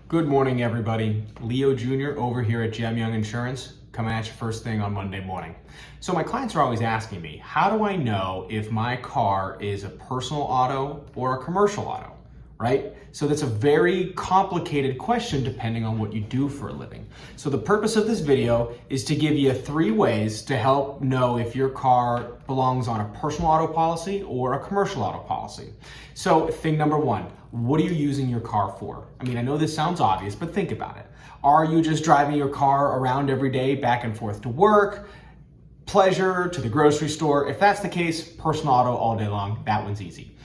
Good morning, everybody. Leo Jr. over here at Gem Young Insurance, coming at you first thing on Monday morning. So my clients are always asking me, how do I know if my car is a personal auto or a commercial auto, right? So that's a very complicated question depending on what you do for a living. So the purpose of this video is to give you 3 ways to help know if your car belongs on a personal auto policy or a commercial auto policy. So thing number 1, what are you using your car for? I mean, I know this sounds obvious, but think about it. Are you just driving your car around every day, back and forth to work, pleasure, to the grocery store? If that's the case, personal auto all day long, that one's easy.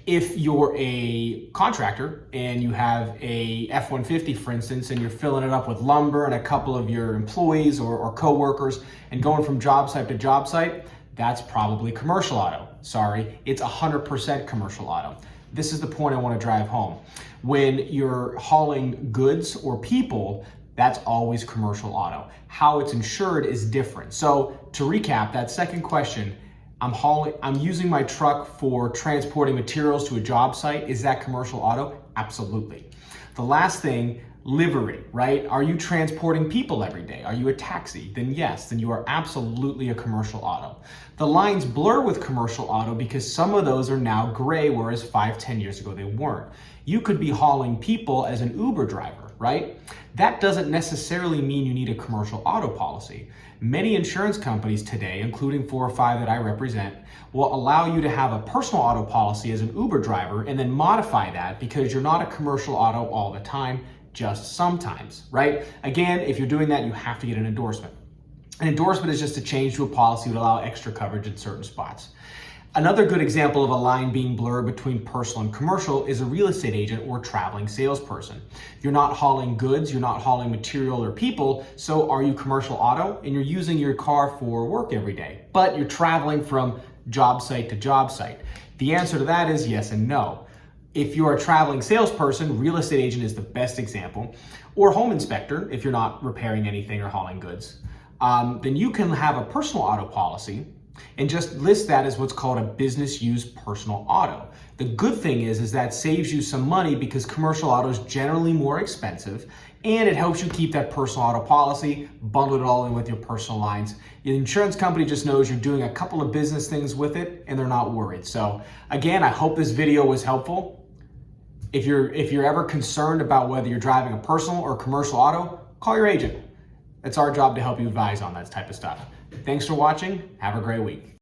If you're a contractor and you have a F-150, for instance, and you're filling it up with lumber and a couple of your employees or co-workers and going from job site to job site, that's probably commercial auto. Sorry, it's 100% commercial auto. This is the point I want to drive home. When you're hauling goods or people, that's always commercial auto. How it's insured is different. So to recap, that second question, I'm using my truck for transporting materials to a job site. Is that commercial auto? Absolutely. The last thing, livery, right? Are you transporting people every day? Are you a taxi? Then yes, then you are absolutely a commercial auto. The lines blur with commercial auto because some of those are now gray, whereas 5-10 years ago they weren't. You could be hauling people as an Uber driver, right? That doesn't necessarily mean you need a commercial auto policy. Many insurance companies today, including 4 or 5 that I represent, will allow you to have a personal auto policy as an Uber driver and then modify that because you're not a commercial auto all the time, just sometimes, right? Again, if you're doing that, you have to get an endorsement. An endorsement is just a change to a policy that allow extra coverage in certain spots. Another good example of a line being blurred between personal and commercial is a real estate agent or traveling salesperson. You're not hauling goods, you're not hauling material or people, so are you commercial auto? And you're using your car for work every day, but you're traveling from job site to job site. The answer to that is yes and no. If you're a traveling salesperson, real estate agent is the best example, or home inspector if you're not repairing anything or hauling goods. Then you can have a personal auto policy and just list that as what's called a business use personal auto. The good thing is that saves you some money because commercial auto is generally more expensive, and it helps you keep that personal auto policy, bundle it all in with your personal lines. The insurance company just knows you're doing a couple of business things with it and they're not worried. So again, I hope this video was helpful. If you're ever concerned about whether you're driving a personal or commercial auto, call your agent. It's our job to help you advise on that type of stuff. Thanks for watching. Have a great week.